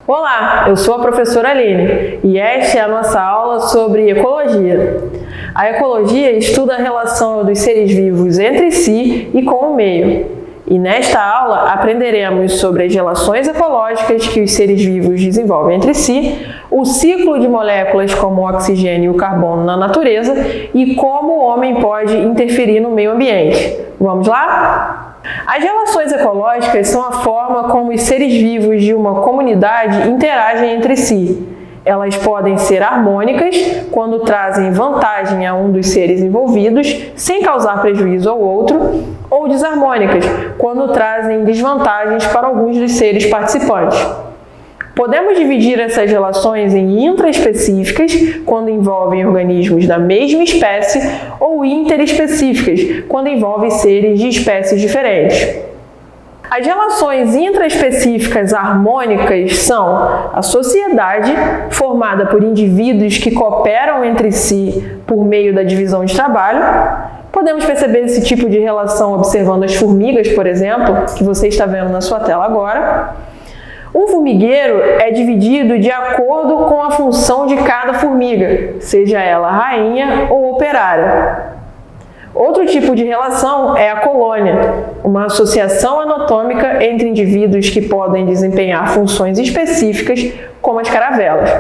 Olá, eu sou a professora Aline e esta é a nossa aula sobre ecologia. A ecologia estuda a relação dos seres vivos entre si e com o meio. E nesta aula aprenderemos sobre as relações ecológicas que os seres vivos desenvolvem entre si, o ciclo de moléculas como o oxigênio e o carbono na natureza e como o homem pode interferir no meio ambiente. Vamos lá? As relações ecológicas são a forma como os seres vivos de uma comunidade interagem entre si. Elas podem ser harmônicas, quando trazem vantagem a um dos seres envolvidos, sem causar prejuízo ao outro, ou desarmônicas, quando trazem desvantagens para alguns dos seres participantes. Podemos dividir essas relações em intraespecíficas, quando envolvem organismos da mesma espécie, ou interespecíficas, quando envolvem seres de espécies diferentes. As relações intraespecíficas harmônicas são a sociedade, formada por indivíduos que cooperam entre si por meio da divisão de trabalho. Podemos perceber esse tipo de relação observando as formigas, por exemplo, que você está vendo na sua tela agora. Um formigueiro é dividido de acordo com a função de cada formiga, seja ela rainha ou operária. Outro tipo de relação é a colônia, uma associação anatômica entre indivíduos que podem desempenhar funções específicas, como as caravelas.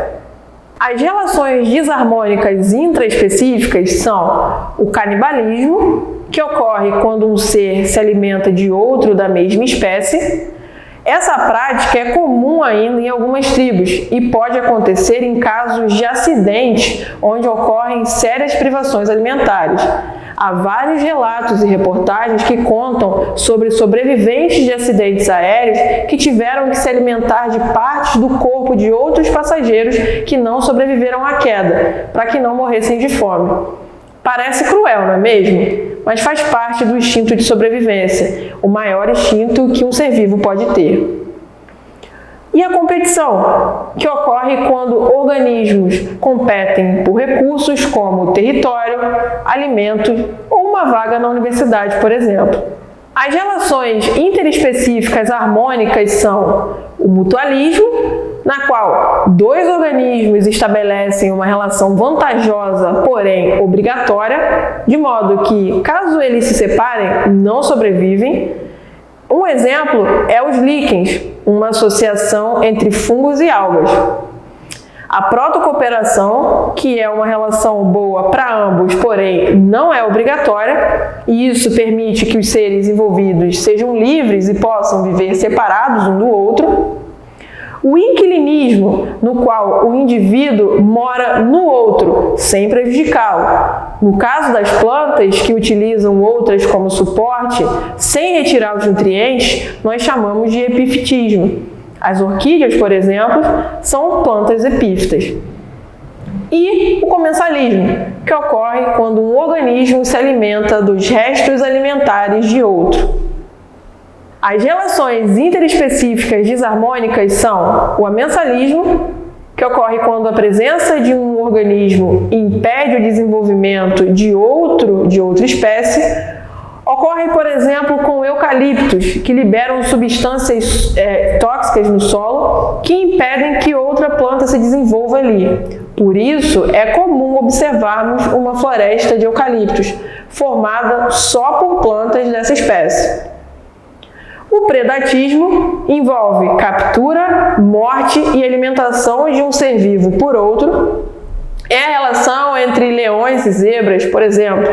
As relações desarmônicas intraespecíficas são o canibalismo, que ocorre quando um ser se alimenta de outro da mesma espécie. Essa prática é comum ainda em algumas tribos e pode acontecer em casos de acidente onde ocorrem sérias privações alimentares. Há vários relatos e reportagens que contam sobre sobreviventes de acidentes aéreos que tiveram que se alimentar de partes do corpo de outros passageiros que não sobreviveram à queda, para que não morressem de fome. Parece cruel, não é mesmo? Mas faz parte do instinto de sobrevivência, o maior instinto que um ser vivo pode ter. E a competição, que ocorre quando organismos competem por recursos como território, alimento ou uma vaga na universidade, por exemplo. As relações interespecíficas harmônicas são o mutualismo, na qual dois organismos estabelecem uma relação vantajosa, porém obrigatória, de modo que, caso eles se separem, não sobrevivem. Um exemplo é os líquens, uma associação entre fungos e algas. A protocooperação, que é uma relação boa para ambos, porém não é obrigatória, e isso permite que os seres envolvidos sejam livres e possam viver separados um do outro. O inquilinismo, no qual o indivíduo mora no outro, sem prejudicá-lo. No caso das plantas, que utilizam outras como suporte, sem retirar os nutrientes, nós chamamos de epifitismo. As orquídeas, por exemplo, são plantas epífitas. E o comensalismo, que ocorre quando um organismo se alimenta dos restos alimentares de outro. As relações interespecíficas desarmônicas são o amensalismo, que ocorre quando a presença de um organismo impede o desenvolvimento de outra espécie. Ocorre, por exemplo, com eucaliptos, que liberam substâncias tóxicas no solo que impedem que outra planta se desenvolva ali. Por isso, é comum observarmos uma floresta de eucaliptos, formada só por plantas dessa espécie. O predatismo envolve captura, morte e alimentação de um ser vivo por outro. É a relação entre leões e zebras, por exemplo.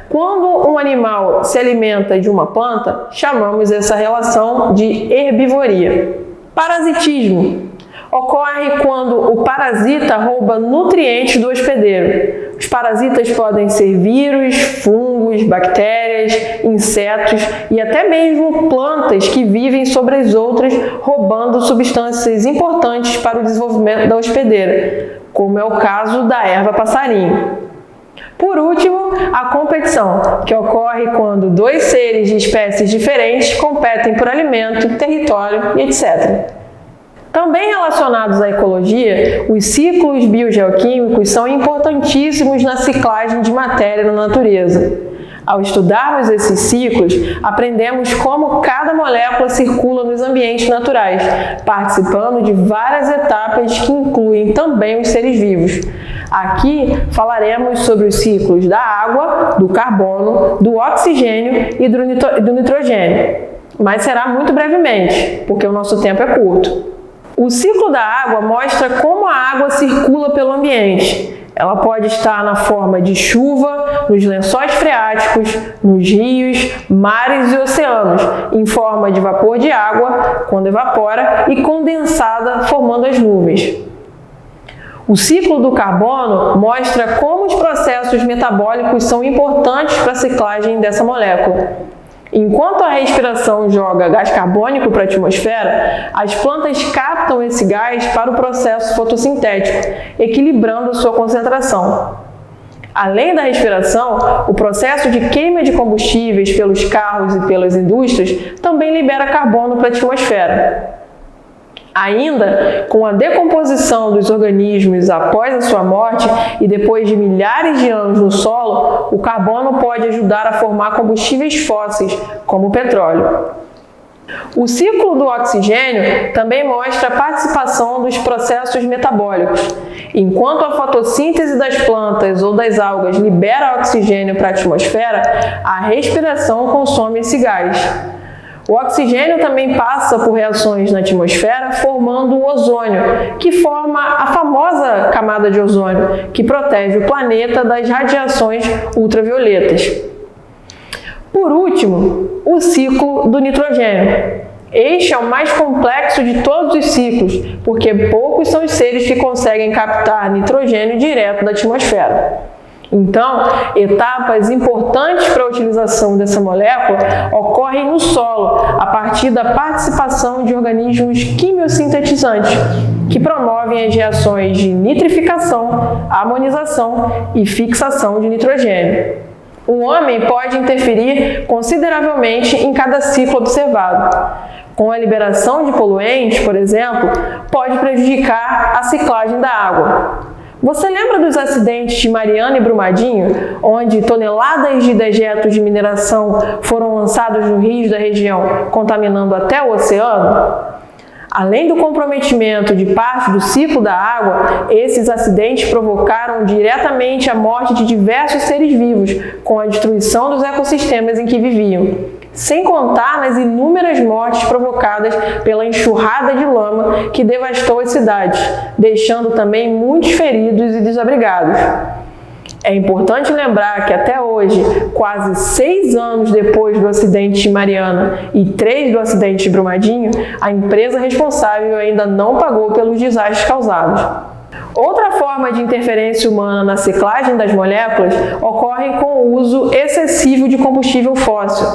Quando um animal se alimenta de uma planta, chamamos essa relação de herbivoria. Parasitismo ocorre quando o parasita rouba nutrientes do hospedeiro. Os parasitas podem ser vírus, fungos, bactérias, insetos e até mesmo plantas que vivem sobre as outras, roubando substâncias importantes para o desenvolvimento da hospedeira, como é o caso da erva passarinho. Por último, a competição, que ocorre quando dois seres de espécies diferentes competem por alimento, território e etc. Também relacionados à ecologia, os ciclos biogeoquímicos são importantíssimos na ciclagem de matéria na natureza. Ao estudarmos esses ciclos, aprendemos como cada molécula circula nos ambientes naturais, participando de várias etapas que incluem também os seres vivos. Aqui falaremos sobre os ciclos da água, do carbono, do oxigênio e do nitrogênio, mas será muito brevemente, porque o nosso tempo é curto. O ciclo da água mostra como a água circula pelo ambiente. Ela pode estar na forma de chuva, nos lençóis freáticos, nos rios, mares e oceanos, em forma de vapor de água, quando evapora, e condensada, formando as nuvens. O ciclo do carbono mostra como os processos metabólicos são importantes para a ciclagem dessa molécula. Enquanto a respiração joga gás carbônico para a atmosfera, as plantas captam esse gás para o processo fotossintético, equilibrando sua concentração. Além da respiração, o processo de queima de combustíveis pelos carros e pelas indústrias também libera carbono para a atmosfera. Ainda, com a decomposição dos organismos após a sua morte e depois de milhares de anos no solo, o carbono pode ajudar a formar combustíveis fósseis, como o petróleo. O ciclo do oxigênio também mostra a participação dos processos metabólicos. Enquanto a fotossíntese das plantas ou das algas libera oxigênio para a atmosfera, a respiração consome esse gás. O oxigênio também passa por reações na atmosfera, formando o ozônio, que forma a famosa camada de ozônio, que protege o planeta das radiações ultravioletas. Por último, o ciclo do nitrogênio. Este é o mais complexo de todos os ciclos, porque poucos são os seres que conseguem captar nitrogênio direto da atmosfera. Então, etapas importantes para a utilização dessa molécula ocorrem no solo, a partir da participação de organismos quimiosintetizantes, que promovem as reações de nitrificação, amonização e fixação de nitrogênio. O homem pode interferir consideravelmente em cada ciclo observado. Com a liberação de poluentes, por exemplo, pode prejudicar a ciclagem da água. Você lembra dos acidentes de Mariana e Brumadinho, onde toneladas de dejetos de mineração foram lançados nos rios da região, contaminando até o oceano? Além do comprometimento de parte do ciclo da água, esses acidentes provocaram diretamente a morte de diversos seres vivos, com a destruição dos ecossistemas em que viviam, sem contar nas inúmeras mortes provocadas pela enxurrada de lama que devastou as cidades, deixando também muitos feridos e desabrigados. É importante lembrar que até hoje, quase 6 anos depois do acidente de Mariana e 3 do acidente de Brumadinho, a empresa responsável ainda não pagou pelos desastres causados. Outra forma de interferência humana na ciclagem das moléculas ocorre com o uso excessivo de combustível fóssil.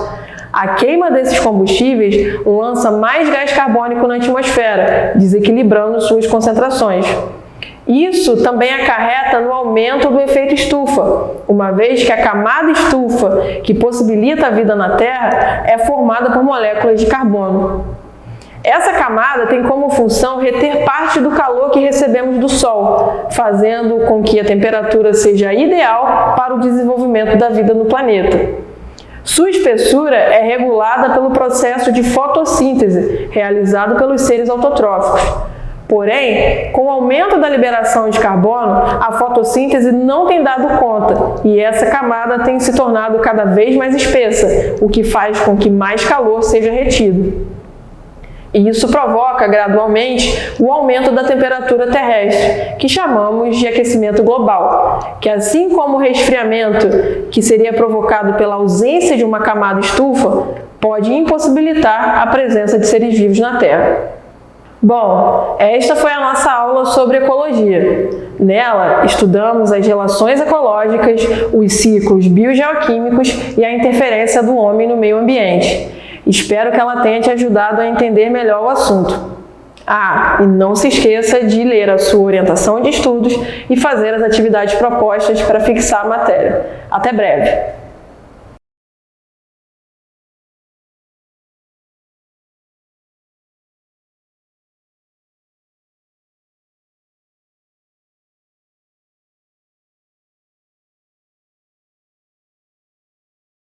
A queima desses combustíveis lança mais gás carbônico na atmosfera, desequilibrando suas concentrações. Isso também acarreta no aumento do efeito estufa, uma vez que a camada estufa, que possibilita a vida na Terra, é formada por moléculas de carbono. Essa camada tem como função reter parte do calor que recebemos do Sol, fazendo com que a temperatura seja ideal para o desenvolvimento da vida no planeta. Sua espessura é regulada pelo processo de fotossíntese, realizado pelos seres autotróficos. Porém, com o aumento da liberação de carbono, a fotossíntese não tem dado conta e essa camada tem se tornado cada vez mais espessa, o que faz com que mais calor seja retido. E isso provoca, gradualmente, o aumento da temperatura terrestre, que chamamos de aquecimento global, que assim como o resfriamento, que seria provocado pela ausência de uma camada estufa, pode impossibilitar a presença de seres vivos na Terra. Bom, esta foi a nossa aula sobre ecologia. Nela, estudamos as relações ecológicas, os ciclos biogeoquímicos e a interferência do homem no meio ambiente. Espero que ela tenha te ajudado a entender melhor o assunto. E não se esqueça de ler a sua orientação de estudos e fazer as atividades propostas para fixar a matéria. Até breve!